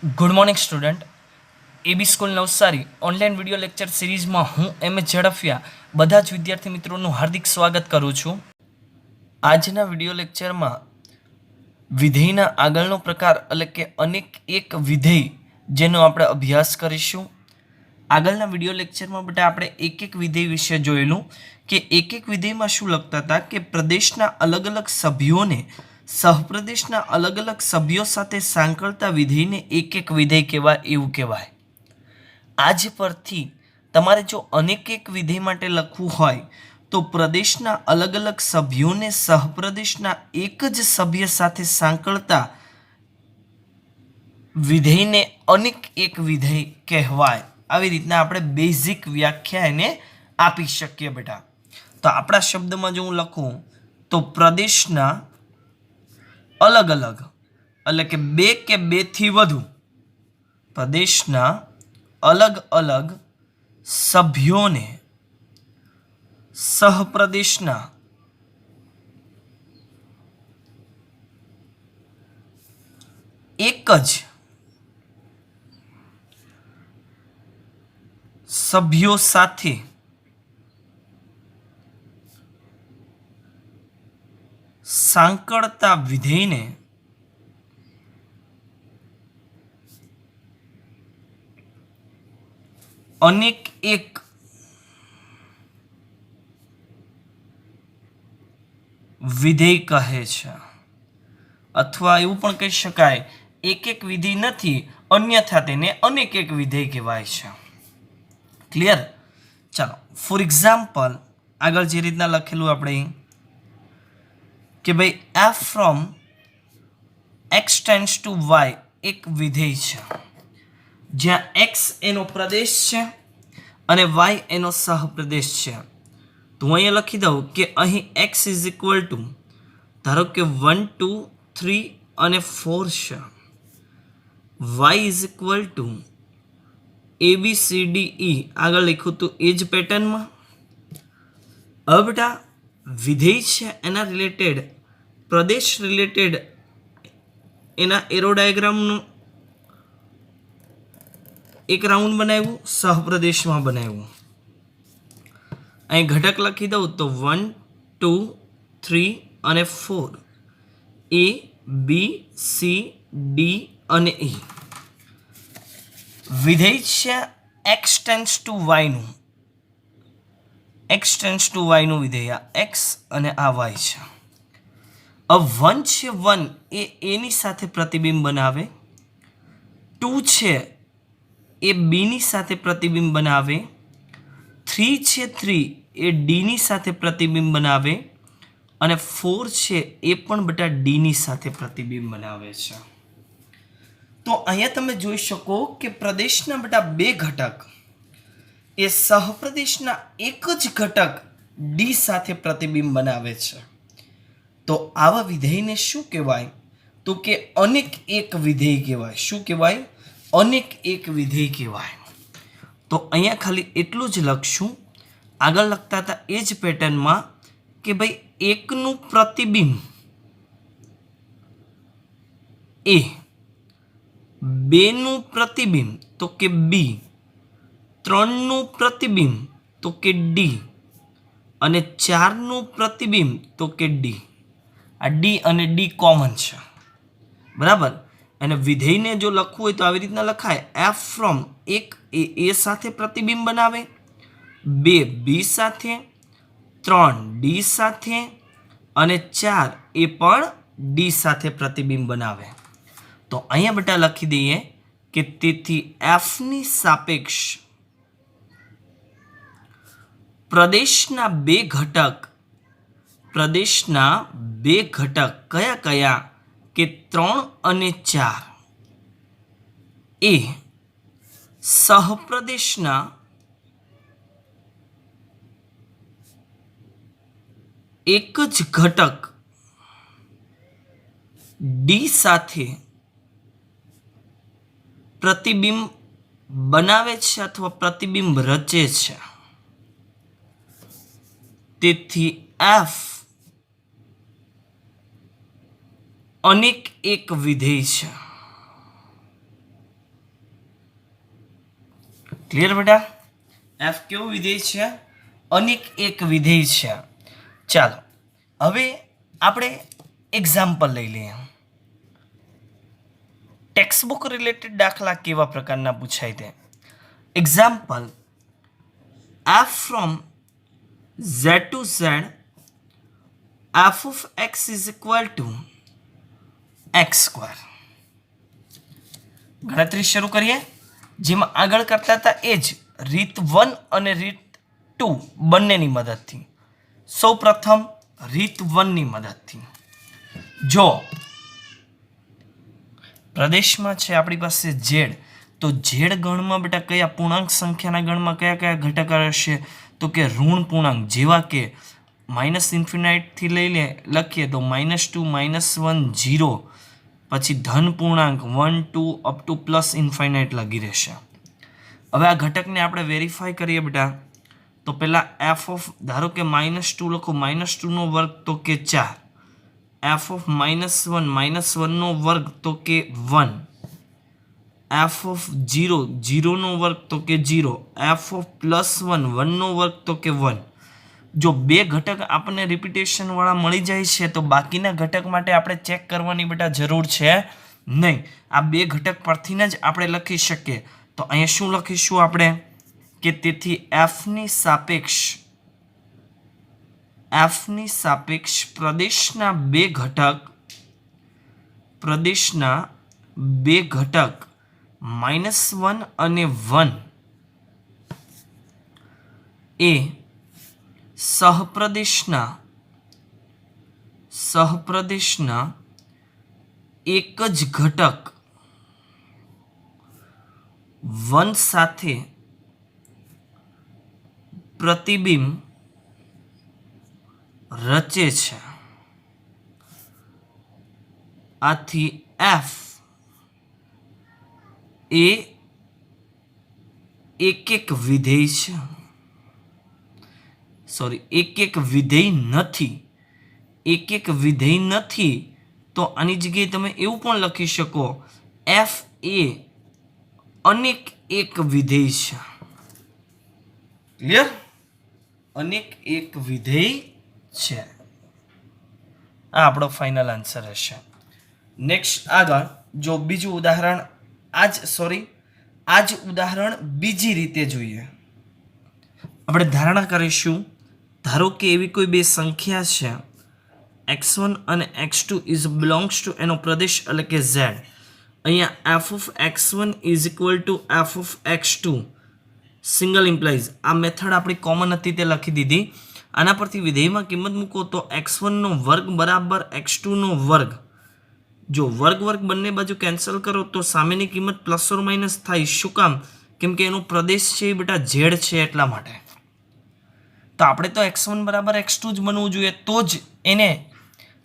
Good morning student. AB school Navsari online video lecture series में हूँ M H Zadafia બધા જ વિદ્યાર્થી મિત્રોનું હાર્દિક સ્વાગત કરું છું। આજના વિડિયો લેક્ચરમાં વિધેયના આગળનો પ્રકાર એટલે કે અનેક એક વિધેય જેનો આપણે અભ્યાસ કરીશું। આગળના વિડિયો લેક્ચરમાં બેટા આપણે એક એક વિધેય વિશે જોયેલું કે એક એક વિધેયમાં શું લખતા હતા કે પ્રદેશના અલગ અલગ સભ્યોને સહપ્રદેશના અલગ અલગ સભ્યો સાથે સાંકળતા વિધેયને એક એક વિધેય કહેવાય એવું કહેવાય। આજ પરથી તમારે જો અનેક એક વિધેય માટે લખવું હોય તો પ્રદેશના અલગ અલગ સભ્યોને સહપ્રદેશના એક જ સભ્ય સાથે સાંકળતા વિધેયને અનેક એક વિધેય કહેવાય। આવી રીતના આપણે બેઝિક વ્યાખ્યા એને આપી શકીએ બેટા। તો આપણા શબ્દમાં જો હું લખું તો પ્રદેશના અલગ અલગ એટલે કે બેથી વધુ પ્રદેશના અલગ અલગ સભ્યોને સહપ્રદેશના એક જ સભ્યો સાથે સાંકળતા વિધેયને અનેક એક વિધેય કહે છે, અથવા એવું પણ કહી શકાય એક એક વિધેય નથી અન્યથા તેને અનેક એક વિધેય કહેવાય છે। ક્લિયર? ચાલો ફોર એક્ઝામ્પલ આગળ જે રીતના લખેલું આપણે કે ભાઈ f from x tends to y એક વિધેય છે જ્યાં એક્સ એનો પ્રદેશ છે અને વાય એનો સહપ્રદેશ છે। તો હું અહીંયા લખી દઉં કે અહીં એક્સ ઇઝ ઇક્વલ ટુ ધારો કે 1 2 3 અને 4 છે, y is equal to ABCDE આગળ લખ્યું હતું એ જ પેટર્નમાં। હવે બેટા વિધેય છે એના રિલેટેડ પ્રદેશ રિલેટેડ એના એરો ડાયાગ્રામનું એક રાઉન્ડ બનાવ્યું, સહપ્રદેશમાં બનાવ્યું। અહીં ઘટક લખી દઉં તો 1 2 3 અને 4 A B C D અને E વિધેય છે એક્સ ટેન્ડ્સ ટુ વાયનું, એક્સ ટેન્ડ્સ ટુ વાયનું વિધેય આ એક્સ અને આ વાય છે। હવે 1 છે 1 એ એની સાથે પ્રતિબિંબ બનાવે, 2 છે એ બીની સાથે પ્રતિબિંબ બનાવે, 3 છે 3 એ ડીની સાથે પ્રતિબિંબ બનાવે અને 4 છે એ પણ બેટા ડીની સાથે પ્રતિબિંબ બનાવે છે। તો અહીંયા તમે જોઈ શકો કે પ્રદેશના બેટા બે ઘટક એ સહપ્રદેશના એક જ ઘટક ડી સાથે પ્રતિબિંબ બનાવે છે। તો આવા વિધેયને શું કહેવાય? તો કે અનેક એક વિધેય કહેવાય। શું કહેવાય? અનેક એક વિધેય કહેવાય। તો અહીંયા ખાલી એટલું જ લખશું, આગળ લખતા હતા એ જ પેટર્નમાં કે ભાઈ એકનું પ્રતિબિંબ એ, બેનું પ્રતિબિંબ તો કે બી, ત્રણનું પ્રતિબિંબ તો કે ડી અને ચારનું પ્રતિબિંબ તો કે ડી। આ ડી અને ડી કોમન છે, બરાબર। અને વિધેયને જો લખવું હોય તો આવી રીતના લખાય એફ ફ્રોમ એક એ સાથે પ્રતિબિંબ બનાવે, 2 બી સાથે, 3 ડી સાથે અને 4 એ પણ ડી સાથે પ્રતિબિંબ બનાવે। તો અહીંયા બેટા લખી દઈએ કે તેથી એફની સાપેક્ષ પ્રદેશના બે ઘટક કયા કયા કે 3 અને 4 એ સહપ્રદેશના એક જ ઘટક ડી સાથે પ્રતિબિંબ બનાવે છે અથવા પ્રતિબિંબ રચે છે। તેથી એફ અનેક એક વિધેય છે। ક્લિયર બેટા? એફ કેવું વિધેય છે? અનેક એક વિધેય છે. ચાલો હવે આપણે એક્ઝામ્પલ લઈ લઈએ. ટેક્સ્ટબુક રિલેટેડ દાખલા કેવા પ્રકારના પૂછાય તે. Example, F from z to z f of x is equal to x square. ગણતરી શરૂ કરીએ. જેમાં આગળ કરતા હતા એ જ રીત 1 અને રીત 2 બંનેની મદદથી. સૌ પ્રથમ રીત 1 ની મદદથી. જો પ્રદેશમાં છે આપણી પાસે z, તો z ગણમાં બેટા કયા પૂર્ણાંક સંખ્યાના ગણમાં કયા કયા ઘટક હશે? તો કે ઋણ પૂર્ણાંક, જેવા કે માઇનસ ઇન્ફિનાઇટથી લઈને લખીએ તો -2, -1, 0, પછી ધન પૂર્ણાંક 1, 2 અપ ટુ પ્લસ ઇન્ફાઇનાઇટ લાગી રહેશે. હવે આ ઘટકને આપણે વેરીફાઈ કરીએ બેટા. તો પહેલાં એફ ઓફ, ધારો કે -2 લખો, -2 નો વર્ગ તો કે 4, એફ ઓફ -1 નો વર્ગ તો કે 1, એફ ઓફ 0 નો વર્ગ તો કે 0, એફ ઓફ +1 1 નો વર્ગ તો કે 1. જો બે ઘટક આપણને રિપીટેશન વાળા મળી જાય છે તો બાકીના ઘટક માટે આપણે ચેક કરવાની બેટા જરૂર છે નહીં. આ બે ઘટક પરથી જ આપણે લખી શકીએ. તો અહીંયા શું લખીશું આપણે કે તેથી એફની સાપેક્ષ પ્રદેશના બે ઘટક -1 અને 1 એ સહપ્રદેશના એક જ ઘટક 1 સાથે પ્રતિબિંબ રચે છે. આથી એફ એ એક વિધેય છે, સોરી એક વિધેય નથી. તો આની જગ્યાએ તમે એવું પણ લખી શકો, એફ એ અનેક એક વિધેય છે. ક્લિયર? અનેક એક વિધેય છે. આ આપણો ફાઇનલ આન્સર હશે. નેક્સ્ટ આગળ જો બીજું ઉદાહરણ, આ જ ઉદાહરણ બીજી રીતે જોઈએ. આપણે ધારણા કરીશું, ધારો કે એવી કોઈ બે સંખ્યા છે, x1 અને x2 ઇઝ બિલોંગ્સ ટુ એનો પ્રદેશ એટલે કે z. અહીંયા f of x1 is equal two f of x2 single implies. આ મેથડ આપણી કોમન હતી તે લખી દીધી. આના પરથી વિધેયમાં કિંમત મૂકો તો x1 નો વર્ગ બરાબર x2 નો વર્ગ. જો વર્ગ બંને બાજુ કેન્સલ કરો તો સામેની કિંમત પ્લસ ઓર માઇનસ થાય. શું કામ? કેમ કે એનો પ્રદેશ છે એ બેટા z છે એટલા માટે. તો આપણે તો x1 બરાબર x2 જ બનવું જોઈએ, તો જ એને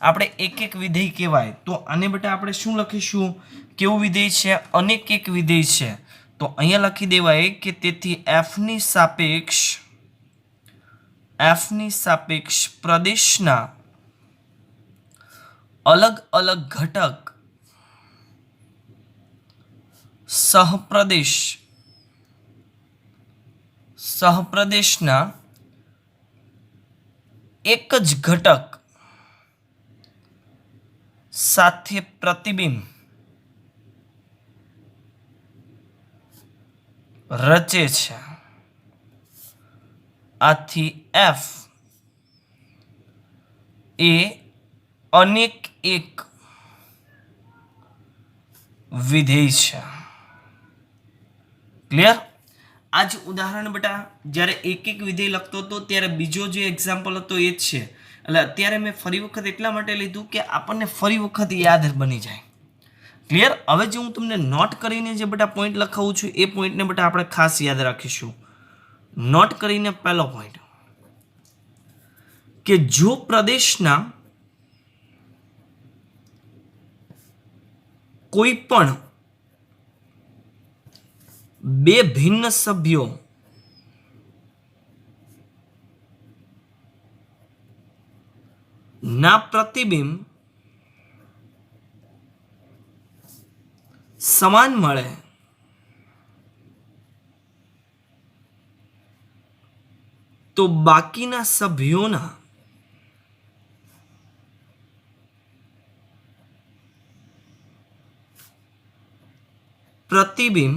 આપણે એક વિધેય કહેવાય. તો આને બેટા આપણે શું લખીશું? કેવું વિધેય છે? અનેક એક વિધેય છે. તો અહીંયા લખી દેવાય કે તેથી એફની સાપેક્ષ પ્રદેશના અલગ અલગ ઘટક સહપ્રદેશના એક જ ઘટક સાથે પ્રતિબિંબ રચે છે. આથી એફ એ અનેક એક વિધેય છે. ક્લિયર? આ જ ઉદાહરણ બેટા જ્યારે એક વિધેય લખતો હતો ત્યારે બીજો જે એક્ઝામ્પલ હતો એ જ છે. એટલે અત્યારે મેં ફરી વખત એટલા માટે લીધું કે આપણને ફરી વખત યાદ બની જાય. ક્લિયર? હવે જે હું તમને નોટ કરીને જે બેટા પોઈન્ટ લખાવું છું એ પોઈન્ટને બેટા આપણે ખાસ યાદ રાખીશું. નોટ કરીને પહેલો પોઈન્ટ કે જો પ્રદેશના કોઈ પણ બે ભિન્ન સભ્યો ના પ્રતિબિંબ સમાન મળે તો બાકીના સભ્યોના પ્રતિબિંબ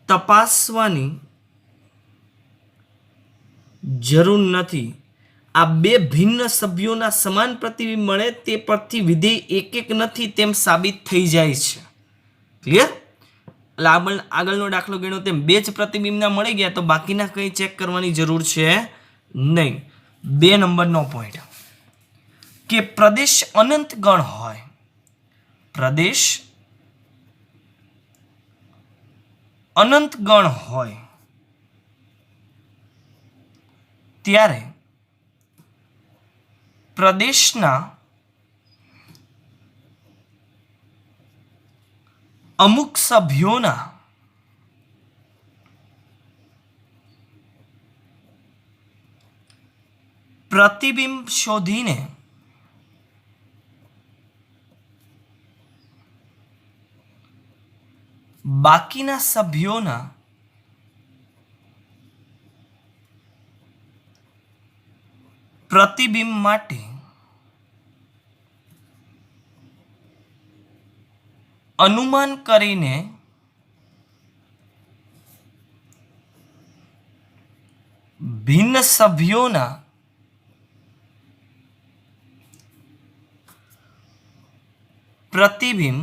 તપાસવાની જરૂર નથી. આ બે ભિન્ન સભ્યોના સમાન પ્રતિબિંબ મળે તે પરથી વિધેય એક એક નથી તેમ સાબિત થઈ જાય છે. ક્લિયર? એટલે આગળનો દાખલો ગણ્યો તેમ બે જ પ્રતિબિંબના મળી ગયા તો બાકીના કંઈ ચેક કરવાની જરૂર છે નહીં. 2 નંબરનો પોઈન્ટ કે પ્રદેશ અનંત ગણ હોય, પ્રદેશ અનંત ગણ હોય ત્યારે પ્રદેશના અમુક સભ્યોના પ્રતિબિંબ શોધીને બાકીના સભ્યોના પ્રતિબિંબ માટે અનુમાન કરીને ભિન્ન સભ્યોના પ્રતિબિંબ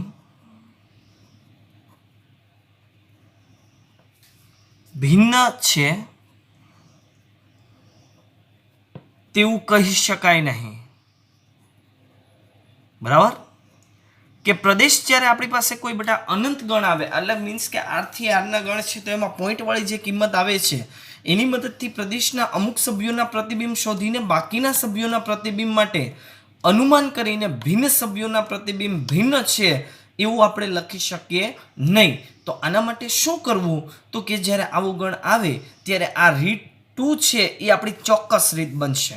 ભિન્ન છે તેવું કહી શકાય નહીં. બરાબર? કે પ્રદેશ જ્યારે આપણી પાસે કોઈ બેટા અનંત ગણ આવે એટલે મીન્સ કે આર થી આરના ગણ છે તો એમાં પોઈન્ટવાળી જે કિંમત આવે છે એની મદદથી પ્રદેશના અમુક સભ્યોના પ્રતિબિંબ શોધીને બાકીના સભ્યોના પ્રતિબિંબ માટે અનુમાન કરીને ભિન્ન સભ્યોના પ્રતિબિંબ ભિન્ન છે એવું આપણે લખી શકીએ નહીં. તો આના માટે શું કરવું? તો કે જ્યારે આવો ગણ આવે ત્યારે આ રીત 2 છે એ આપણી ચોક્કસ રીત બનશે.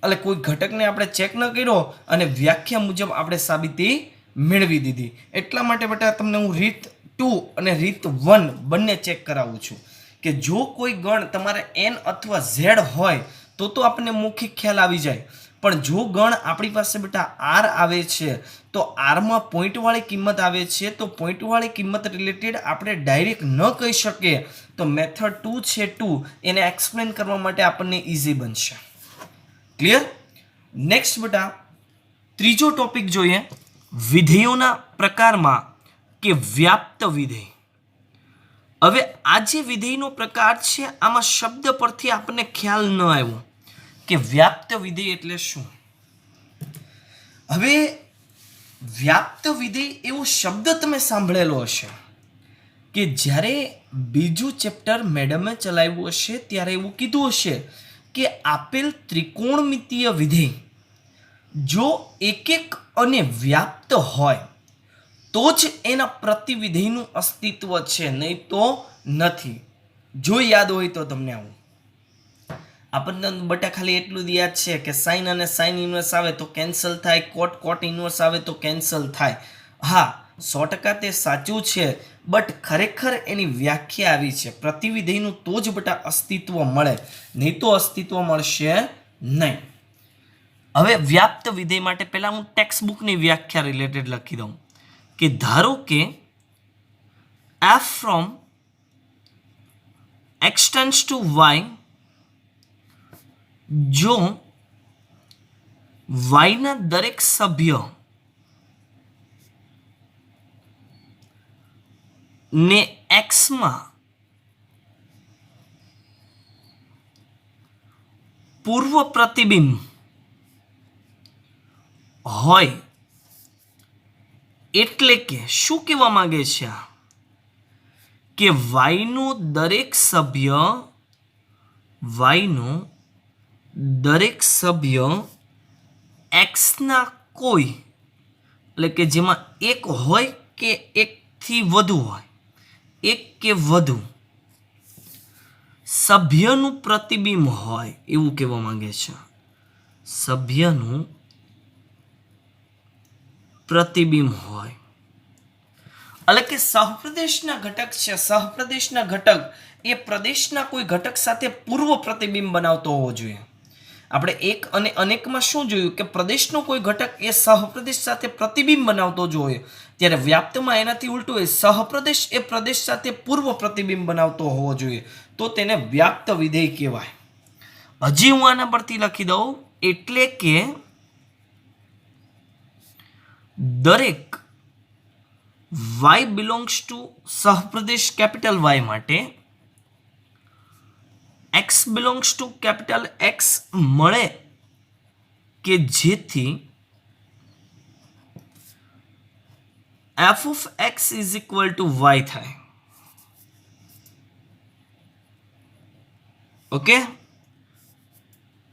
એટલે કોઈ ઘટકને આપણે ચેક ન કર્યો અને વ્યાખ્યા મુજબ આપણે સાબિતી મેળવી દીધી. એટલા માટે બેટા તમને હું રીત 2 અને રીત 1 બંને ચેક કરાવું છું કે જો કોઈ ગણ તમારે n અથવા z હોય તો આપણને મૌખિક ખ્યાલ આવી જાય. પણ જો ગણ આપણી પાસે બેટા r આવે છે તો આરમાં પોઈન્ટવાળી કિંમત આવે છે તો પોઈન્ટવાળી કિંમત રિલેટેડ આપણે ડાયરેક્ટ ન કહી શકીએ તો મેથડ 2 છે 2 એને એક્સપ્લેન કરવા માટે આપણને ઇઝી બનશે. ક્લિયર? નેક્સ્ટ બેટા ત્રીજો ટોપિક જોઈએ વિધેયોના પ્રકારમાં કે વ્યાપ્ત વિધેય. હવે આ જે વિધેયનો પ્રકાર છે આમાં શબ્દ પરથી આપણને ખ્યાલ ન આવ્યો કે વ્યાપ્ત વિધેય એટલે શું. હવે વ્યાપ્ત વિધેય એવો શબ્દ તમે સાંભળેલો હશે કે જ્યારે બીજું ચેપ્ટર મેડમે ચલાવ્યું હશે ત્યારે એવું કીધું હશે કે આપેલ ત્રિકોણમિતીય વિધેય જો એક એક અને વ્યાપ્ત હોય તો જ એના પ્રતિવિધેયનું અસ્તિત્વ છે, નહીં તો નથી. જો યાદ હોય તો તમને આવું આપણને બટા ખાલી એટલું જ યાદ છે કે સાઇન અને સાઇન ઇન્વર્સ આવે તો કેન્સલ થાય, કોટ કોટ ઇન્વર્સ આવે તો કેન્સલ થાય. હા 100% તે સાચું છે, બટ ખરેખર એની વ્યાખ્યા આવી છે પ્રતિવિધેયનું તો જ બટા અસ્તિત્વ મળે, નહીં તો અસ્તિત્વ મળશે નહીં. હવે વ્યાપ્ત વિધેય માટે પહેલા હું ટેક્સ્ટ બુકની વ્યાખ્યા રિલેટેડ લખી દઉં કે ધારો કે f from x tends to y જો y ના દરેક સભ્ય ને x માં પૂર્વ પ્રતિબિંબ હોય એટલે કે શું કહેવા માંગે છે આ કે y નો દરેક સભ્ય x ના કોઈ એટલે કે જેમાં એક હોય કે એકથી વધુ હોય, એક કે વધુ સભ્યનું પ્રતિબિંબ હોય એવું કહેવા માંગે છે. સભ્યનું પ્રતિબિંબ હોય એટલે કે સહપ્રદેશના ઘટક છે, સહપ્રદેશના ઘટક એ પ્રદેશના કોઈ ઘટક સાથે પૂર્વ પ્રતિબિંબ બનાવતો હોવો જોઈએ. આપણે એક અને અનેકમાં શું જોયું કે પ્રદેશનો કોઈ ઘટક એ સહપ્રદેશ સાથે પ્રતિબિંબ બનાવતો જોઈએ, ત્યારે વ્યાપ્તમાં એનાથી ઉલટું હોય, સહપ્રદેશ એ પ્રદેશ સાથે પૂર્વ પ્રતિબિંબ બનાવતો હોવો જોઈએ, તો તેને વ્યાપ્ત વિધેય કહેવાય. હજી હું આના પરથી લખી દઉં, એટલે કે દરેક y બિલોંગ્સ ટુ સહપ્રદેશ કેપિટલ Y માટે x belongs to capital X મળે કે જેથી f of x is equal to y થાય. ઓકે,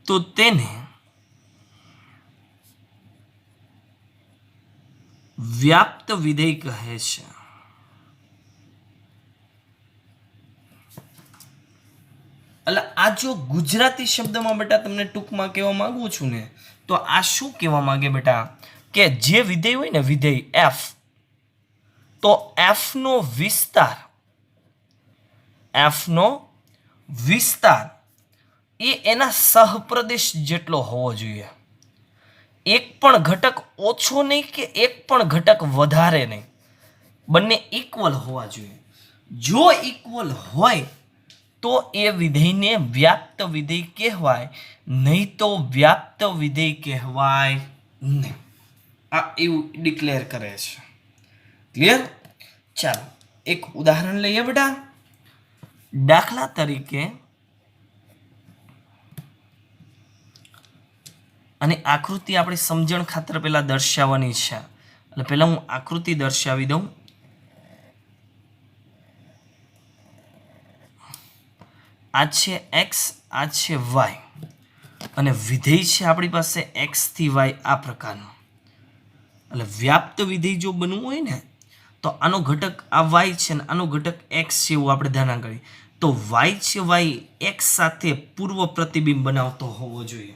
તો તેને વ્યાપ્ત વિધેય કહે છે. એટલે આ જો ગુજરાતી શબ્દમાં બેટા તમને ટૂંકમાં કહેવા માંગુ છું ને, તો આ શું કહેવા માંગે બેટા, કે જે વિધેય હોય ને વિધેય f, તો f નો વિસ્તાર એ એના સહપ્રદેશ જેટલો હોવો જોઈએ. એક પણ ઘટક ઓછો નહીં કે એક પણ ઘટક વધારે નહીં, બંને ઇક્વલ હોવા જોઈએ. જો ઇક્વલ હોય તો એ વિધેયને વ્યાપ્ત વિધેય કહેવાય, નહીં તો વ્યાપ્ત વિધેય કહેવાય નહીં. આ એવું ડિક્લેર કરે છે. ક્લિયર? ચાલો એક ઉદાહરણ લઈએ બેટા. દાખલા તરીકે, અને આકૃતિ આપણી સમજણ ખાતર પહેલા દર્શાવવાની છે, એટલે પહેલા હું આકૃતિ દર્શાવી દઉં. આ છે x, આ છે y, અને વિધેય છે આપણી પાસે x થી y આ પ્રકારનું. એટલે વ્યાપ્ત વિધેય જો બનવું હોય ને, તો આનો ઘટક આ y છે ને આનો ઘટક x છે, એવું આપણે ધ્યાન કરીએ. તો y છે y x સાથે પૂર્વ પ્રતિબિંબ બનાવતો હોવો જોઈએ.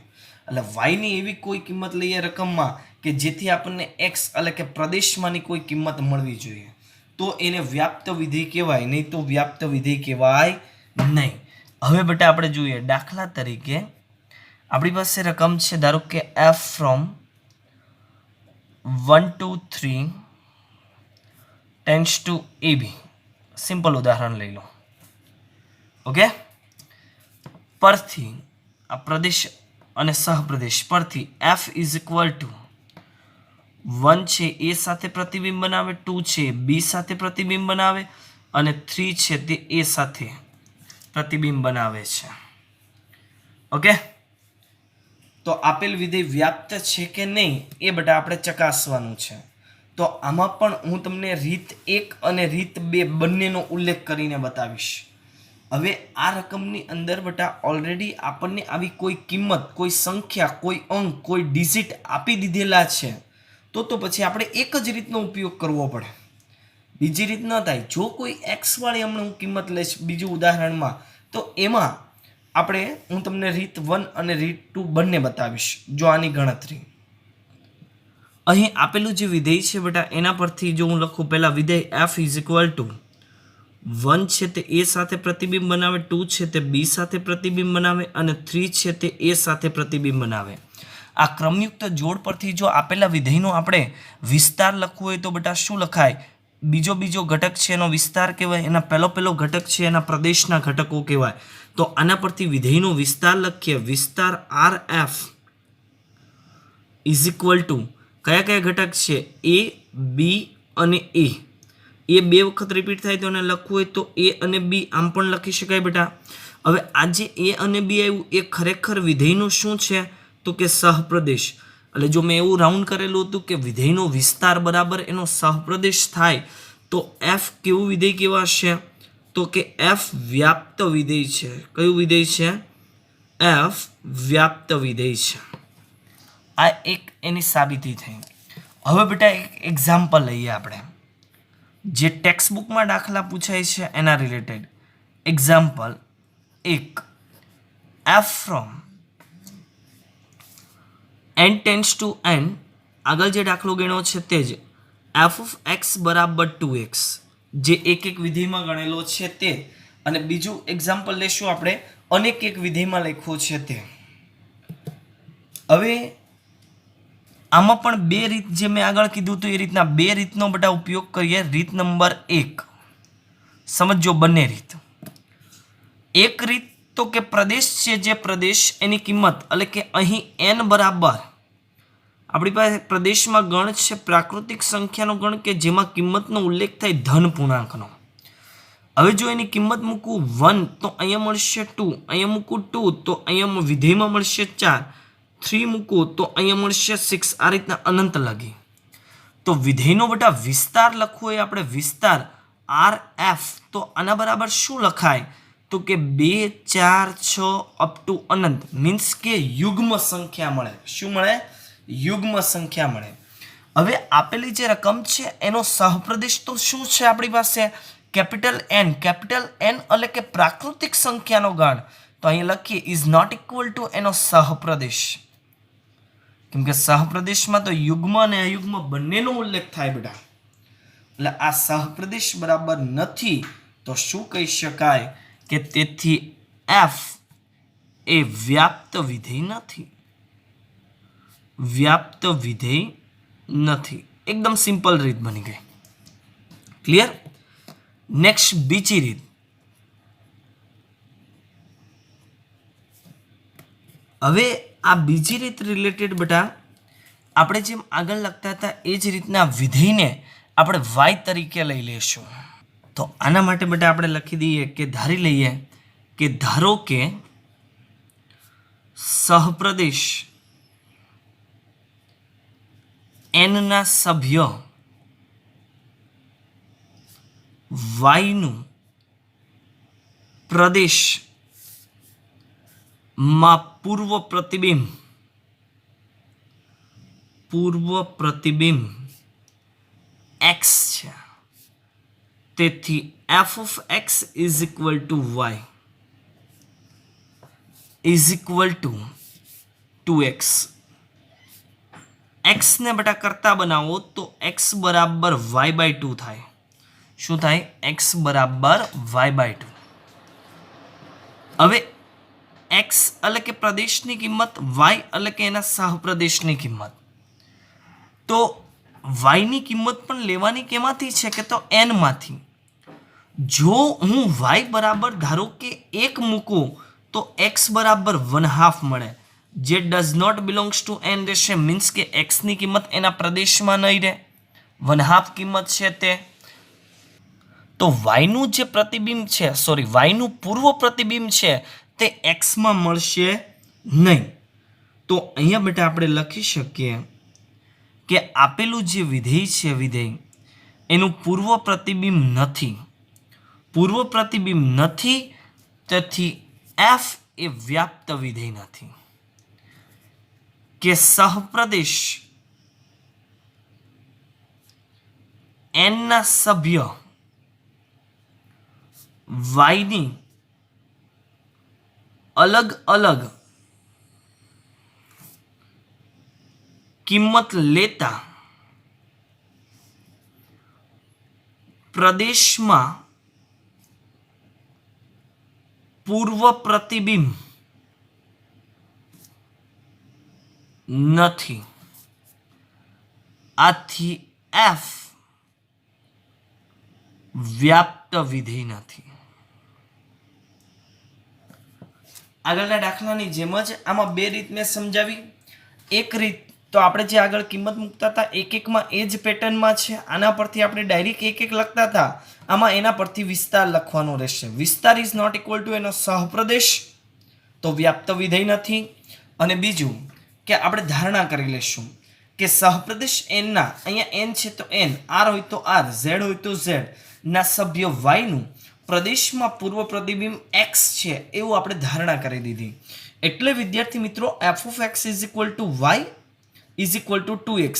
એટલે y ની એવી કોઈ કિંમત લઈએ રકમમાં કે જેથી આપણને x એટલે કે પ્રદેશમાંની કોઈ કિંમત મળવી જોઈએ, તો એને વ્યાપ્ત વિધેય કહેવાય, નહીં તો વ્યાપ્ત વિધેય કહેવાય નહીં. હવે બેટા આપણે જોઈએ, દાખલા તરીકે આપણી પાસે રકમ છે, ધારો કે f from 1 to 3 tends to AB. Simple ઉદાહરણ લઈ લો. ઓકે, પરથી આ પ્રદેશ અને સહપ્રદેશ પરથી f ઇઝ ઇક્વલ ટુ 1 છે એ સાથે પ્રતિબિંબ બનાવે, 2 છે b સાથે પ્રતિબિંબ બનાવે, અને 3 છે તે a સાથે પ્રતિબિંબ બનાવે છે. ઓકે, તો આપેલ વિધેય વ્યાપ્ત છે કે નહીં એ બેટા આપણે ચકાસવાનું છે. તો આમાં પણ હું તમને રીત 1 અને રીત 2 બંનેનો ઉલ્લેખ કરીને બતાવીશ. હવે આ રકમની અંદર બેટા ઓલરેડી આપણને આવી કોઈ કિંમત, કોઈ સંખ્યા, કોઈ અંક, કોઈ ડિજિટ આપી દીધેલા છે, તો પછી આપણે એક જ રીતનો ઉપયોગ કરવો પડે, બીજી રીત ન થાય. જો કોઈ x વાળી હમણાં હું કિંમત લઈશ બીજું ઉદાહરણમાં, તો એમાં આપણે હું તમને રીત 1 અને રીત 2 બંને બતાવીશ. જો આની ગણતરી અહીં આપેલું જે વિધેય છે બેટા, એના પરથી જો હું લખું, પહેલા વિધેય f ઇઝ ઇક્વલ ટુ 1 છે તે a સાથે પ્રતિબિંબ બનાવે, 2 છે તે b સાથે પ્રતિબિંબ બનાવે, અને 3 છે તે a સાથે પ્રતિબિંબ બનાવે. આ ક્રમયુક્ત જોડ પરથી જો આપેલા વિધેયનો આપણે વિસ્તાર લખવો હોય તો બેટા શું લખાય? બીજો ઘટક છે એનો વિસ્તાર કહેવાય, એના પહેલો ઘટક છે એના પ્રદેશના ઘટકો કહેવાય. તો આના પરથી વિધેયનો વિસ્તાર લખીએ. વિસ્તાર RF ઇઝ ઇક્વલ ટુ કયા ઘટક છે? a, b અને a. એ 2 વખત રિપીટ થાય તો એને લખવું હોય તો a અને b આમ પણ લખી શકાય બેટા. હવે આ જે a અને b આવ્યું એ ખરેખર વિધેયનું શું છે? તો કે સહપ્રદેશ. એટલે જો મેં એવું રાઉન્ડ કરેલું હતું કે વિધેયનો વિસ્તાર બરાબર એનો સહપ્રદેશ થાય, તો f કેવું વિધેય કહેવાશે? તો કે f વ્યાપ્ત વિધેય છે. કયું વિધેય છે? f વ્યાપ્ત વિધેય છે. આ એક એની સાબિતી થઈ. હવે બેટા એક એક્ઝામ્પલ લઈએ આપણે, જે ટેક્સ્ટબુકમાં દાખલા પૂછાય છે એના related. Example 1, f from n tends to n, આગળ જે દાખલો ગણ્યો છે તે જ, એફ ઓફ એક્સ બરાબર 2x જે એક એક વિધેયમાં ગણેલો છે તે, અને બીજું એક્ઝામ્પલ લેશું આપણે અનેક એક વિધેયમાં લખ્યું છે તે. હવે આમાં પણ બે રીત જે મેં આગળ કીધું હતું એ રીતના બે રીતનો બધા ઉપયોગ કરીએ. રીત નંબર 1 સમજો બંને રીત. એક રીત તો કે પ્રદેશ છે જે પ્રદેશ એની કિંમત એટલે કે અહીં n બરાબર આપણી પાસે પ્રદેશમાં ગણ છે પ્રાકૃતિક સંખ્યાનો ગણ કે જેમાં કિંમતનો ઉલ્લેખ થાય ધન પૂર્ણાંકનો. હવે જો એની કિંમત મૂકું 1 તો અહીંયા મળશે 2, અહીંયા મૂકું 2 તો અહીંયા વિધેયમાં મળશે 4, 3 મૂકું તો અહીંયા મળશે 6, આ રીતના અનંત લગી. તો વિધેયનો બેટા વિસ્તાર લખવો એ આપણે વિસ્તાર RF તો આના બરાબર શું લખાય તો કે 2, 4, 6 અપ ટુ અનંત મીન્સ કે યુગ્મ સંખ્યા મળે. શું મળે? યુગ્મ સંખ્યા મળે. હવે આપેલી જે રકમ છે એનો સહપ્રદેશ તો શું છે આપણી પાસે? Capital N. કેપિટલ N એટલે કે પ્રાકૃતિક સંખ્યાનો ગણ. તો અહીં લખીએ ઇઝ નોટ ઇક્વલ ટુ એનો સહપ્રદેશ. કેમ કે સહપ્રદેશમાં તો યુગ્મ અને અયુગ્મ બંનેનો ઉલ્લેખ થાય બેટા. એટલે આ સહપ્રદેશ બરાબર નથી તો શું કહી શકાય કે તેથી એફ એ વ્યાપ્ત વિધેય નથી. વ્યાપ્ત વિધેય નથી. એકદમ સિમ્પલ રીત બની ગઈ. ક્લિયર? નેક્સ્ટ બીજી રીત. હવે આ બીજી રીત રિલેટેડ બેટા આપણે જેમ આગળ લખતા હતા એ જ રીતના વિધેયને આપણે y તરીકે લઈ લેશું. તો આના માટે બેટા આપણે લખી દઈએ કે ધારી લઈએ કે ધારો કે સહપ્રદેશ n ના સભ્ય y નું પ્રદેશ માં પૂર્વ પ્રતિબિંબ x છે. તેથી f of x is equal to y is equal to 2x. x ને બેટા કરતા બનાવો તો x બરાબર y by 2 થાય. શું થાય? x બરાબર y by 2. હવે x એટલે કે પ્રદેશની કિંમત, y એટલે કે એના સહપ્રદેશની કિંમત. તો y ની કિંમત પણ લેવાની કેમાંથી છે કે તો n માંથી. જો હું y બરાબર ધારો કે 1 મૂકું તો x બરાબર 1/2 મળે જે does not belongs to n રહેશે. મીન્સ કે x ની કિંમત એના પ્રદેશમાં નહીં રહે, 1/2 કિંમત છે તે. તો y નું જે પ્રતિબિંબ છે y નું પૂર્વ પ્રતિબિંબ છે તે x માં મળશે નહીં. તો અહીંયા બેટા આપણે લખી શકીએ કે આપેલું જે વિધેય છે વિધેય એનું પૂર્વ પ્રતિબિંબ નથી. પૂર્વ પ્રતિબિંબ નથી તેથી f એ વ્યાપ્ત વિધેય નથી. કે સહપ્રદેશ n ના સભ્ય y ની અલગ અલગ કિંમત લેતા પ્રદેશમાં પૂર્વ પ્રતિબિંબ નથી. આથી f વ્યાપ્ત વિધેય નથી. આગળના દાખલાની જેમ જ આમાં બે રીત મેં સમજાવી. એક રીત તો આપણે જે આગળ કિંમત મૂકતા હતા એક એકમાં એ જ પેટર્નમાં છે. આના પરથી આપણે ડાયરેક્ટ એક એક લખતા હતા, આમાં એના પરથી વિસ્તાર લખવાનો રહેશે. વિસ્તાર ઇઝ નોટ ઇક્વલ ટુ એનો સહપ્રદેશ તો વ્યાપ્ત વિધેય નથી. અને બીજું કે આપણે ધારણા કરી લેશું કે સહપ્રદેશ n ના, અહીંયા n છે તો n, r હોય તો r, z હોય તો z ના સભ્ય y નું પ્રદેશમાં પૂર્વ પ્રતિબિંબ x છે એવું આપણે ધારણા કરી દીધી. એટલે વિદ્યાર્થી મિત્રો f of x is equal to y is equal to 2x.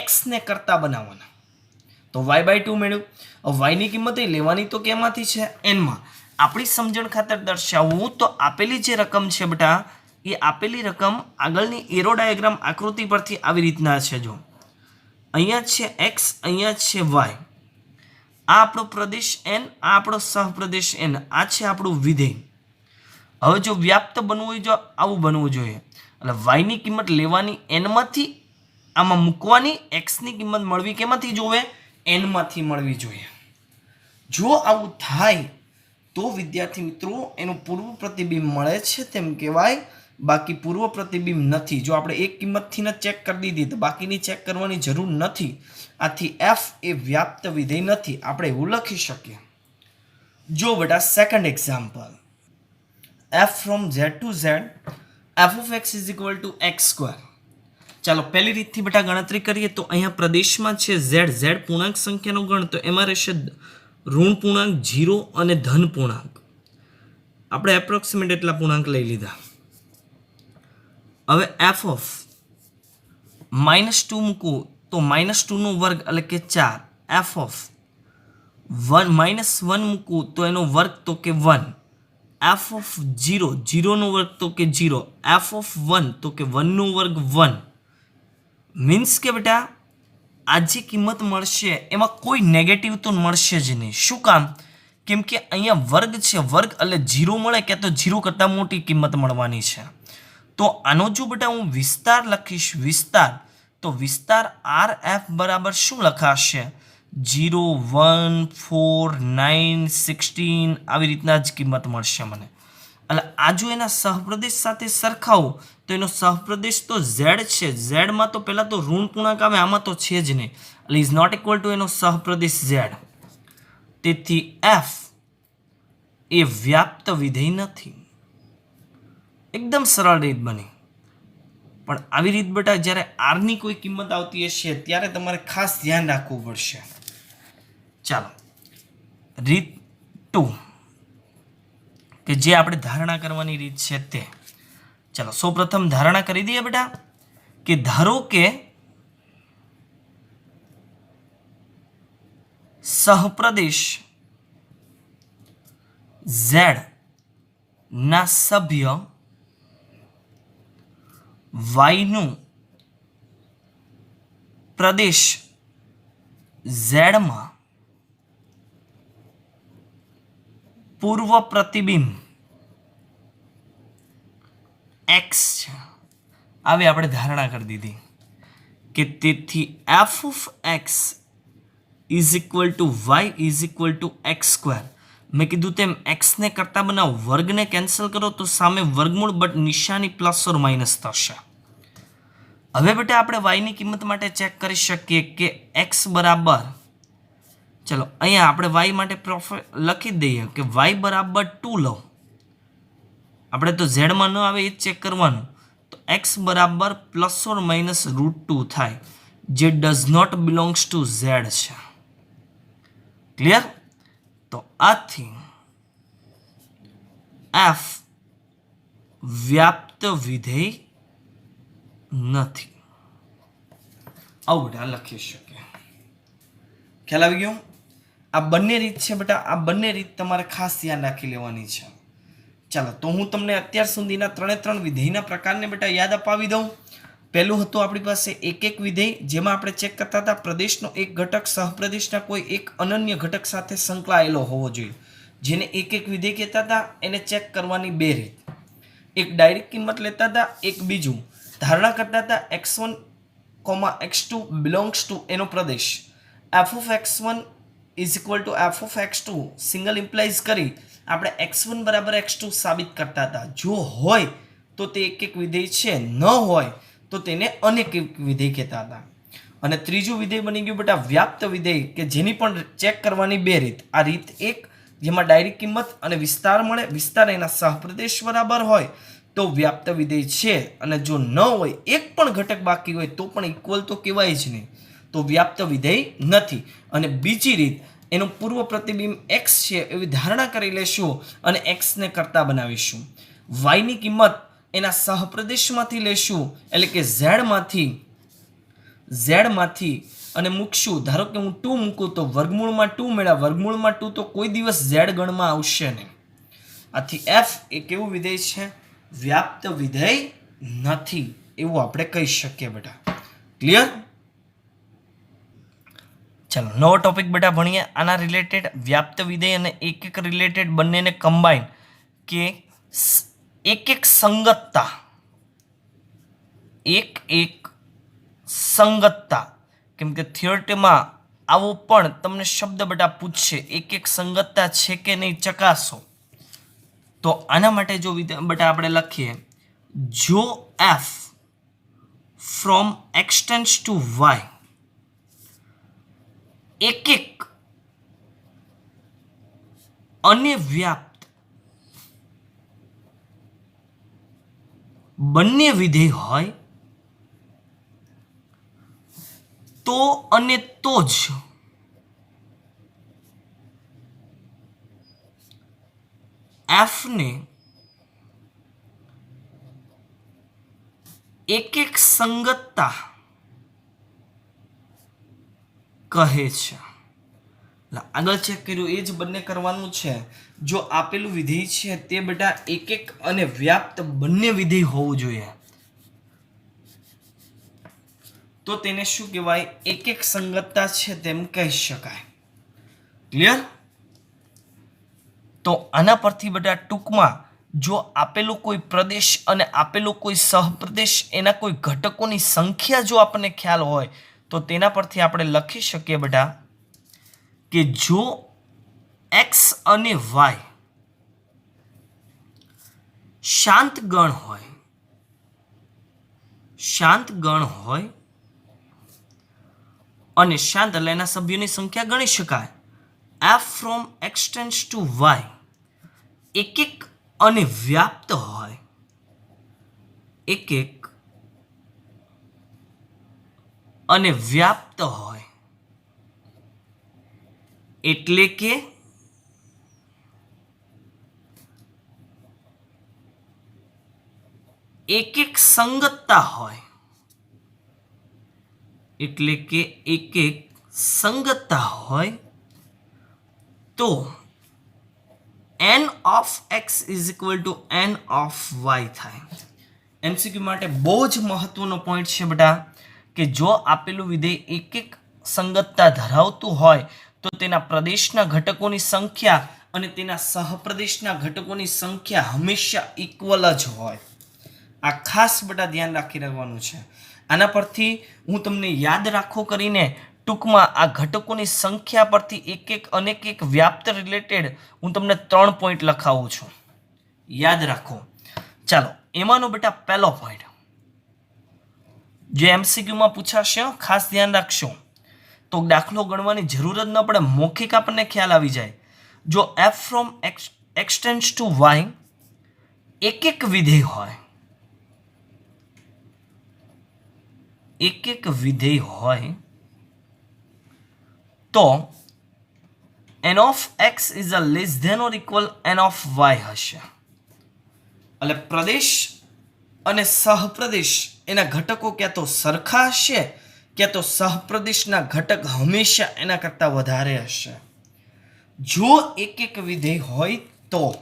x ને કરતા બનાવવાના તો y by 2 મેળવ્યું. y ની કિંમત એ લેવાની તો કેમાંથી છે? n માં. આપણી સમજણ ખાતર દર્શાવવું તો આપેલી જે રકમ છે બેટા એ આપેલી રકમ આગળની એરો ડાયાગ્રામ આકૃતિ પરથી આવી રીતના છે. જો અહીંયા છે એક્સ, અહીંયા છે વાય. આ આપણો પ્રદેશ એન, આ આપણો સહપ્રદેશ એન, આ છે આપણું વિધેય. હવે જો વ્યાપ્ત બનવું હોય, જો આવું બનવું જોઈએ, એટલે વાયની કિંમત લેવાની એનમાંથી, આમાં મૂકવાની, એક્સની કિંમત મળવી કેમાંથી જોવે? એનમાંથી મળવી જોઈએ. જો આવું થાય તો વિદ્યાર્થી મિત્રો એનું પૂર્વ પ્રતિબિંબ મળે છે તેમ કહેવાય, બાકી પૂર્વ પ્રતિબિંબ નથી. જો આપણે એક કિંમતથી ને ચેક કરી દીધી તો બાકીની ચેક કરવાની જરૂર નથી. આથી એફ એ વ્યાપ્ત વિધેય નથી. આપણે એવું લખી શકીએ. જો બેટા second example, F from Z to Z F of x is equal to x square. ચાલો પહેલી રીતથી બેટા ગણતરી કરીએ તો અહીંયા પ્રદેશમાં છે ઝેડ, ઝેડ પૂર્ણાંક સંખ્યાનો ગણ, તો એમાં રહેશે ઋણ પૂર્ણાંક, 0 અને ધન પૂર્ણાંક. આપણે એપ્રોક્સિમેટ એટલા પૂર્ણાંક લઈ લીધા. હવે એફ ઓફ -2 મૂકવું તો -2 વર્ગ એટલે કે 4. એફ ઓફ -1 મૂકવું તો એનો વર્ગ તો કે 1. એફ ઓફ 0 વર્ગ તો કે 0. એફ ઓફ 1 તો કે 1 વર્ગ 1. મીન્સ કે બેટા આ જે કિંમત મળશે એમાં કોઈ નેગેટિવ તો મળશે જ નહીં. શું કામ? કેમ કે અહીંયા વર્ગ છે, વર્ગ એટલે 0 મળે કે તો 0 કરતાં મોટી કિંમત મળવાની છે. તો આનો જો બેટા હું વિસ્તાર લખીશ, વિસ્તાર, તો વિસ્તાર આર એફ બરાબર શું લખાશે? 0, 1, 4, 9, 16 આવી રીતના જ કિંમત મળશે મને. એટલે આ જો એના સહપ્રદેશ સાથે સરખાવું તો એનો સહપ્રદેશ તો ઝેડ છે. ઝેડમાં તો પહેલાં તો ઋણ પૂર્ણાંક આવે, આમાં તો છે જ નહીં, એટલે ઇઝ નોટ ઇક્વલ ટુ એનો સહપ્રદેશ ઝેડ. તેથી એફ એ વ્યાપ્ત વિધેય નથી. એકદમ સરળ રીત બની. પણ આવી રીત બેટા જ્યારે આરની કોઈ કિંમત આવતી હશે ત્યારે તમારે ખાસ ધ્યાન રાખવું પડશે. ચાલો રીત 2 કે જે આપણે ધારણા કરવાની રીત છે તે. ચાલો સૌપ્રથમ ધારણા કરી દઈએ બેટા કે ધારો કે સહપ્રદેશ ઝેડ ના સભ્ય વાયનું પ્રદેશ ઝેડમાં પૂર્વ પ્રતિબિંબ એક્સ છે. આવી આપણે ધારણા કરી દીધી કે તેથી f of x is equal to y is equal to x square. મેં કીધું તેમ એક્સને કરતા બનાવો, વર્ગને કેન્સલ કરો તો સામે વર્ગમૂળ, બટ નિશાની પ્લસ ઓર માઇનસ થશે. હવે બેટા આપણે વાયની કિંમત માટે ચેક કરી શકીએ કે એક્સ બરાબર, ચલો અહીંયા આપણે વાય માટે લખી દઈએ કે વાય બરાબર 2 લો. આપણે તો ઝેડમાં ન આવે એ જ ચેક કરવાનું. તો એક્સ બરાબર પ્લસ ઓર માઇનસ √2 થાય, જે does not belongs to z છે. ક્લિયર? તો આથી એફ વ્યાપ્ત વિધેય નથી. આવું બેટા લખી શકીએ. ખ્યાલ આવી ગયો? આ બંને રીત છે બેટા, આ બંને રીત તમારે ખાસ ધ્યાન રાખી લેવાની છે. ચાલો તો હું તમને અત્યાર સુધીના 3 વિધેયના પ્રકારને બેટા યાદ અપાવી દઉં. પહેલું હતું આપણી પાસે એક વિધેય, જેમાં આપણે ચેક કરતા હતા પ્રદેશનો એક ઘટક સહપ્રદેશના કોઈ એક અનન્ય ઘટક સાથે સંકળાયેલો હોવો જોઈએ, જેને એક વિધેય કહેતા હતા. એને ચેક કરવાની 2 રીત. એક ડાયરેક્ટ કિંમત લેતા હતા, એક બીજું ધારણા કરતા હતા x1, x2 બિલોંગ્સ ટુ એનો પ્રદેશ f of x1 is equal two f of x2 single implies કરી આપણે x1 બરાબર x2 સાબિત કરતા હતા. જો હોય તો તે એક વિધેય છે, ન હોય તો તેને અનેક વિધેય કહેતા હતા. અને ત્રીજું વિધેય બની ગયું બેટા વ્યાપ્ત વિધેય, કે જેની પણ ચેક કરવાની 2 રીત. આ રીત 1 જેમાં ડાયરેક્ટ કિંમત અને વિસ્તાર મળે, વિસ્તાર એના સહપ્રદેશ બરાબર હોય તો વ્યાપ્ત વિધેય છે, અને જો ન હોય, એક પણ ઘટક બાકી હોય તો પણ ઇક્વલ તો કહેવાય જ નહીં, તો વ્યાપ્ત વિધેય નથી. અને બીજી રીત, એનું પૂર્વ પ્રતિબિંબ x છે એવી ધારણા કરી લેશું અને x ને કરતા બનાવીશું. y ની કિંમત એના સહપ્રદેશમાંથી લેશું, એટલે કે ઝેડમાંથી અને મૂકશું. ધારો કે હું 2 મૂકું તો વર્ગમૂળમાં 2 મળ્યા, વર્ગમૂળમાં 2 તો કોઈ દિવસ ઝેડ ગણમાં આવશે નહીં. આથી f એ કેવું વિધેય છે? વ્યાપ્ત વિધેય નથી, એવું આપણે કહી શકીએ બેટા. ક્લિયર? चलो नવો टॉपिक बेटा भणिए आना रिलेटेड व्याप्त विधेय અને એક એક રિલેટેડ બંનેને કમ્બાઈન કે એક એક સંગતતા કેમ કે થિયરીમાં આવો પણ તમને શબ્દ બેટા પૂછશે એક એક સંગતતા છે કે નહીં ચકાસો તો આના માટે જો બેટા આપણે લખીએ જો f from x tends to y એક એક અને વ્યાપ્ત બંને વિધેય હોય તો અને તો જ f ને એક એક સંગતતા કહે છે આગળ ચેક કર્યું એ જ બંને કરવાનું છે જો આપેલું વિધેય છે તે બેટા એક એક અને વ્યાપ્ત બંને વિધેય હોવું જોઈએ તો તેને શું કહેવાય એક એક સંગતતા છે તેમ કહી શકાય ક્લિયર તો આના પરથી બેટા ટૂંકમાં જો આપેલું કોઈ પ્રદેશ અને આપેલું કોઈ સહપ્રદેશ એના કોઈ ઘટકોની સંખ્યા જો આપણને ખ્યાલ હોય તો તેના પરથી આપણે લખી શકીએ બેટા કે જો x અને y શાંત ગણ હોય અને શાંત એટલે એના સભ્યોની સંખ્યા ગણી શકાય f from x tends to y એક એક અને વ્યાપ્ત હોય એક એક અને વ્યાપ્ત હોય એટલે કે એક એક સંગતતા હોય એટલે કે એક એક સંગતતા હોય તો n of x is equal to n of y થાય એમસીક્યુ માટે બહુ જ મહત્વનો પોઈન્ટ છે બેટા કે જો આપેલું વિધેય એક એક સંગતતા ધરાવતું હોય તો તેના પ્રદેશના ઘટકોની સંખ્યા અને તેના સહપ્રદેશના ઘટકોની સંખ્યા હંમેશા ઇક્વલ જ હોય આ ખાસ બેટા ધ્યાન રાખી રહેવાનું છે આના પરથી હું તમને યાદ રાખો કરીને ટૂંકમાં આ ઘટકોની સંખ્યા પરથી એક એક અનેક એક વ્યાપ્ત રિલેટેડ હું તમને 3 પોઈન્ટ લખાવું છું યાદ રાખો ચાલો એમાંનો બેટા પહેલો પોઈન્ટ જે એમસીક્યુમાં પૂછાશે ખાસ ધ્યાન રાખશો તો દાખલો ગણવાની જરૂર જ ન પડે મૌખિક આપણને ખ્યાલ આવી જાય જો f from x tends to y એક એક વિધેય હોય એક એક વિધેય હોય તો n of x is a less than or equal n of y હશે એટલે પ્રદેશ અને સહપ્રદેશ એના ઘટકો ક્યાં તો સરખા હશે ક્યાં તો સહપ્રદેશના ઘટક હંમેશા એના કરતાં વધારે હશે જો એક એક વિધેય હોય તો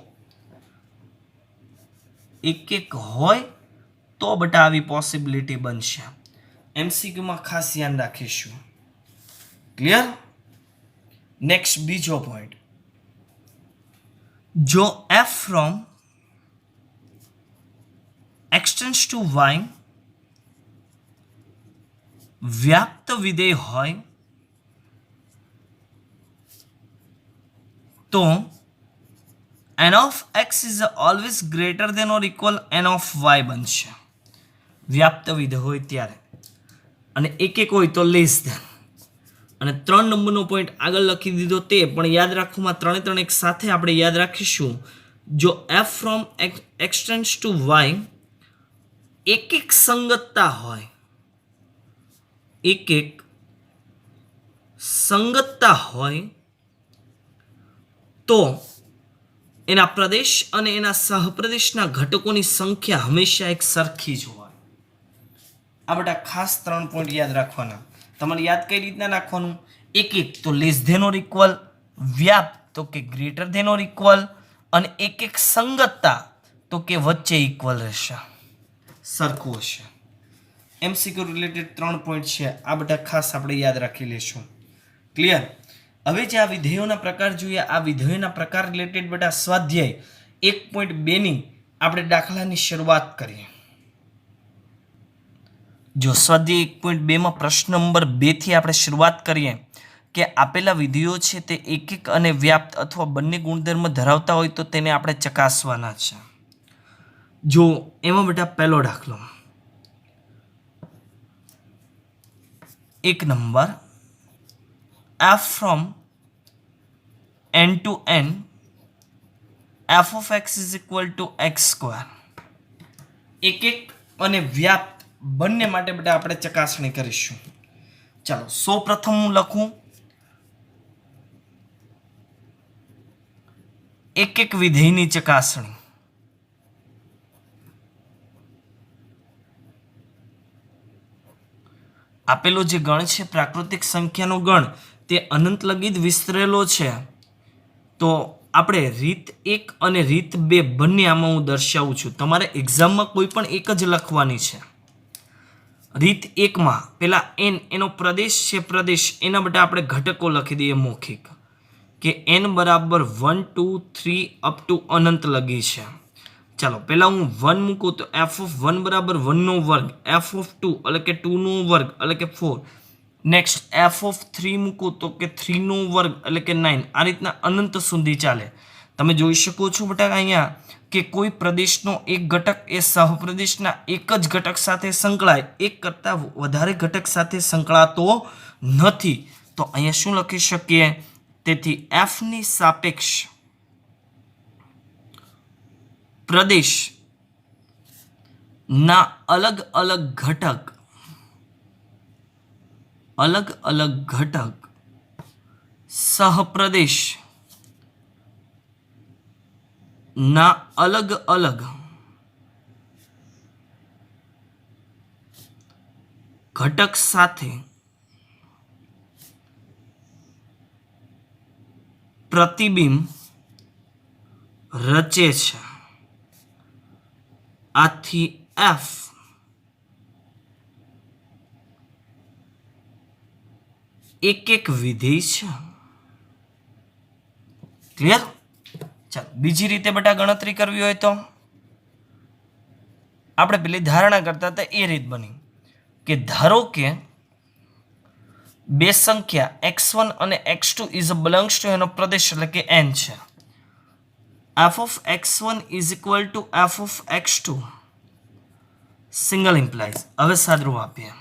એક એક હોય તો બેટા આવી પોસિબિલિટી બનશે એમસીક્યુમાં ખાસ ધ્યાન રાખીશું ક્લિયર નેક્સ્ટ બીજો પોઈન્ટ જો f from x tends to y વ્યાપ્ત વિધેય હોય તો n of x is always greater than or equal n of y બનશે વ્યાપ્ત વિધેય હોય ત્યારે અને એક એક હોય તો લેસ ધેન અને 3 નંબરનો પોઈન્ટ આગળ લખી દીધો તે પણ યાદ રાખવામાં ત્રણે એક સાથે આપણે યાદ રાખીશું જો f from x tends to y એક એક સંગતતા હોય એક એક સંગતતા હોય તો એના પ્રદેશ અને એના સહપ્રદેશના ઘટકોની સંખ્યા હંમેશા એક સરખી જ હોય આ બધા ખાસ 3 પોઈન્ટ યાદ રાખવાના તમારે યાદ કઈ રીતના રાખવાનું એક એક તો લેસ ધેન ઓર ઇક્વલ વ્યાપ્ત તો કે ગ્રેટર ધેન ઓર ઇક્વલ અને એક એક સંગતતા તો કે વચ્ચે ઇક્વલ રહેશે સરખું હશે એમસીક્યુ રિલેટેડ 3 પોઈન્ટ છે આ બધા ખાસ આપણે યાદ રાખી લેશું ક્લિયર? હવે જે આ વિધેયોના પ્રકાર જોઈએ, આ વિધેયોના પ્રકાર રિલેટેડ બેટા સ્વાધ્યાય 1.2 ની આપણે દાખલાની શરૂઆત કરીએ. જો સ્વાધ્યાય 1.2 માં પ્રશ્ન નંબર 2 થી આપણે શરૂઆત કરીએ કે આપેલા વિધેયો છે તે એકિક અને વ્યાપ્ત અથવા બંને ગુણધર્મ ધરાવતા હોય તો તેને આપણે ચકાસવાના છે. જો એમાં બેટા પહેલો દાખલો 1 number, f from n to n f of x is equal to x square. એકિક અને વ્યાપ્ત બંને માટે બેટા આપણે ચકાસણી કરીશું. ચાલો સૌ પ્રથમ હું લખું એક વિધેયની ચકાસણી. આપેલો જે ગણ છે પ્રાકૃતિક સંખ્યાનો ગણ તે અનંત લગી જ વિસ્તરેલો છે. તો આપણે રીત 1 અને રીત 2 બંને આમાં હું દર્શાવું છું. તમારે એક્ઝામમાં કોઈ પણ એક જ લખવાની છે. રીત 1 માં પેલા n એનો પ્રદેશ છે, પ્રદેશ એના બધા આપણે ઘટકો લખી દઈએ મૌખિક કે n બરાબર 1 2 3 અપ ટુ અનંત લગી છે. ચાલો પહેલા હું 1 મૂકું તો f ઓફ 1 બરાબર 1 નો વર્ગ, f ઓફ 2 એટલે કે 2 નો વર્ગ એટલે કે 4. નેક્સ્ટ f ઓફ 3 મૂકું તો કે 3 નો વર્ગ એટલે કે 9. આ રીતના અનંત સુધી ચાલે. તમે જોઈ શકો છો બેટા અહીંયા કે કોઈ પ્રદેશનો એક ઘટક એ સહપ્રદેશના એક જ ઘટક સાથે સંકળાય, એક કરતાં વધારે ઘટક સાથે સંકળાતો નથી. તો અહીંયા શું લખી શકીએ? તેથી f ની સાપેક્ષ પ્રદેશ ના અલગ અલગ ઘટક સહપ્રદેશ ના અલગ અલગ ઘટક સાથે પ્રતિબિંબ રચે છે. આથી f એક વિધેય છે. ક્લિયર? ચાલો બીજી રીતે બેટા ગણતરી કરવી હોય તો આપણે પેલી ધારણા કરતા હતા એ રીત બની કે ધારો કે બે સંખ્યા x1 અને x2 ઇઝ બિલોંગ્સ ટુ એનો પ્રદેશ એટલે કે n છે. f of x1 is equal to f of x2 single implies. હવે સાદરૂપ આપીએ.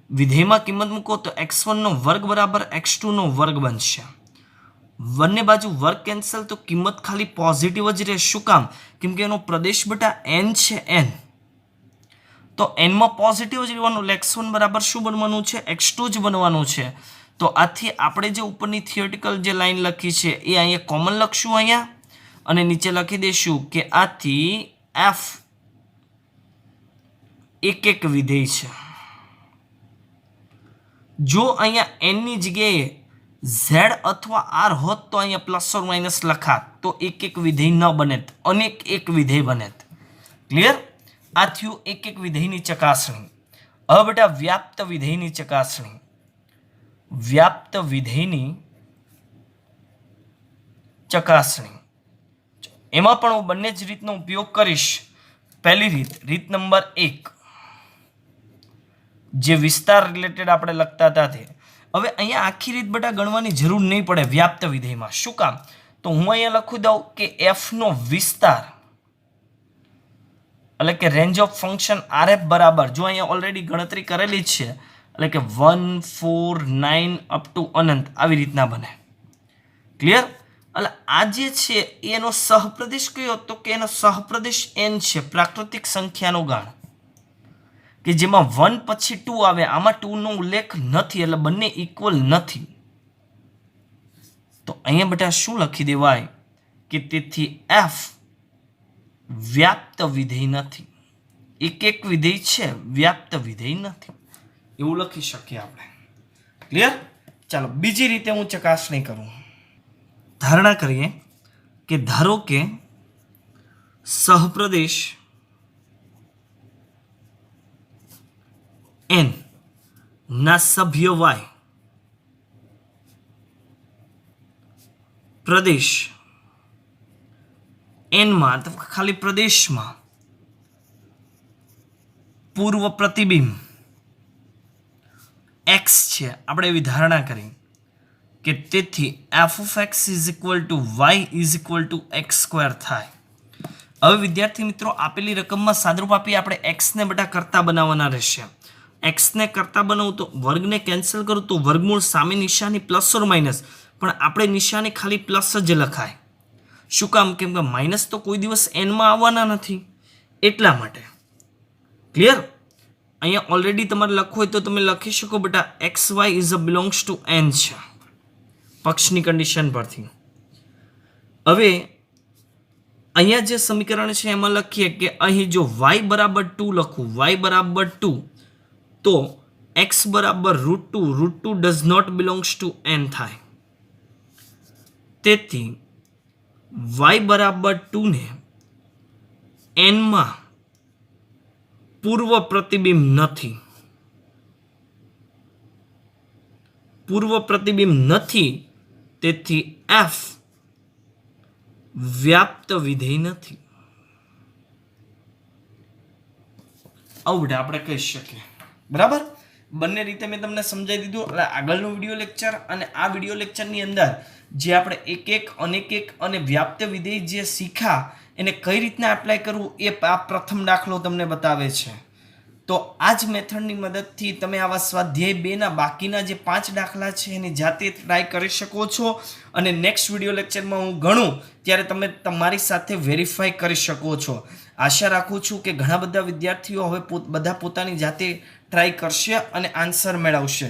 વિધેયમાં કિંમત મૂકો તો x1 નો વર્ગ બરાબર x2 નો વર્ગ બનશે. બંને બાજુ વર્ગ કેન્સલ તો કિંમત ખાલી પોઝિટિવ જ રહે. શું કામ? કેમ કે એનો પ્રદેશ બેટા n છે, n તો n માં પોઝિટિવ જ રહેવાનું. x1 બરાબર શું બનવાનું છે? x2 જ બનવાનું છે. તો આથી આપણે જે ઉપરની થિયોરિટિકલ જે લાઈન લખી છે એ અહીંયા કોમન લખશું અહીંયા અને નીચે લખી દઈશું કે આથી f એક વિધેય છે. જો અહીંયા n ની જગ્યાએ z અથવા r હોત તો અહીંયા પ્લસ ઓર માઇનસ લખાત તો એક વિધેય ન બને, અનેક એક વિધેય બને. ક્લિયર? આ થયું એક વિધેયની ચકાસણી. હવે બેટા વ્યાપ્ત વિધેયની ચકાસણી. વ્યાપ્ત વિધેયની ચકાસણી એમાં પણ હું બંને જ રીતનો ઉપયોગ કરીશ. પહેલી રીત નંબર 1 જે વિસ્તાર રિલેટેડ આપણે લખતા હતા તે. હવે અહીંયા આખી રીત બેટા ગણવાની જરૂર નહીં પડે વ્યાપ્ત વિધેયમાં. શું કામ? તો હું અહીંયા લખી દઉં કે f નો વિસ્તાર એટલે કે રેન્જ ઓફ ફંક્શન rf બરાબર, જો અહીંયા ઓલરેડી ગણતરી કરેલી જ છે એટલે કે 1 4 9 અપ ટુ અનંત આવી રીતના બને. ક્લિયર? એટલે આ જે છે એનો સહપ્રદેશ કયો? તો કે એનો સહપ્રદેશ n છે, પ્રાકૃતિક સંખ્યાનો ગણ કે જેમાં 1 પછી 2 આવે. આમાં 2 નો ઉલ્લેખ નથી એટલે બંને ઇક્વલ નથી. તો અહીંયા બેટા શું લખી દેવાય કે તેથી f વ્યાપ્ત વિધેય નથી. એક વિધેય છે, વ્યાપ્ત વિધેય નથી, એવું લખી શકીએ આપણે. ક્લિયર? ચાલો બીજી રીતે હું ચકાસણી કરું. ધારણા કરીએ કે ધારો કે સહપ્રદેશ n ના સભ્ય y પ્રદેશ એનમાં અથવા ખાલી પ્રદેશમાં પૂર્વ પ્રતિબિંબ એક્સ છે, આપણે એવી ધારણા કરી કે તેથી f of x is equal to y is equal to x square થાય. હવે વિદ્યાર્થી મિત્રો આપેલી રકમમાં સાદરૂપ આપી આપણે એક્સને બધા કરતા બનાવવાના રહેશે. એક્સને કરતા બનાવું તો વર્ગને કેન્સલ કરું તો વર્ગમૂળ સામે નિશાની પ્લસ ઓર માઇનસ, પણ આપણે નિશાની ખાલી પ્લસ જ લખાય. શું કામ? કેમ કે માઇનસ તો કોઈ દિવસ એનમાં આવવાના નથી, એટલા માટે. ક્લિયર? અહીંયા ઓલરેડી તમારે લખવું હોય તો તમે લખી શકો બેટા x y is a belongs to n છે પક્ષની કન્ડિશન પરથી. હવે અહીંયા જે સમીકરણ છે એમાં લખીએ કે અહીં જો y બરાબર 2 લખું, y બરાબર 2 તો x બરાબર √2 does not belongs to n થાય. તેથી y બરાબર 2 ને n માં પૂર્વ પ્રતિબિંબ નથી. પૂર્વ પ્રતિબિંબ નથી, તેથી f વ્યાપ્ત વિધેય નથી. આવું બધા આપણે કહી શકીએ. બરાબર? બંને રીતે મેં તમને સમજાવી દીધું. એટલે આગળનો વિડીયો લેક્ચર અને આ વિડીયો લેક્ચરની અંદર જે આપણે એક અને વ્યાપ્ત વિધેય જે શીખા એને કઈ રીતના એપ્લાય કરવું એ આ પ્રથમ દાખલો તમને બતાવે છે. તો આ જ મેથડની મદદથી તમે આવા સ્વાધ્યાય 2ના બાકીના જે 5 દાખલા છે એની જાતે ટ્રાય કરી શકો છો, અને નેક્સ્ટ વિડીયો લેક્ચરમાં હું ગણું ત્યારે તમે તમારી સાથે વેરીફાઈ કરી શકો છો. આશા રાખું છું કે ઘણા બધા વિદ્યાર્થીઓ હવે બધા પોતાની જાતે ટ્રાય કરશે અને આન્સર મેળવશે.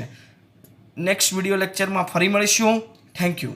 નેક્સ્ટ વિડીયો લેક્ચરમાં ફરી મળીશું. Thank you.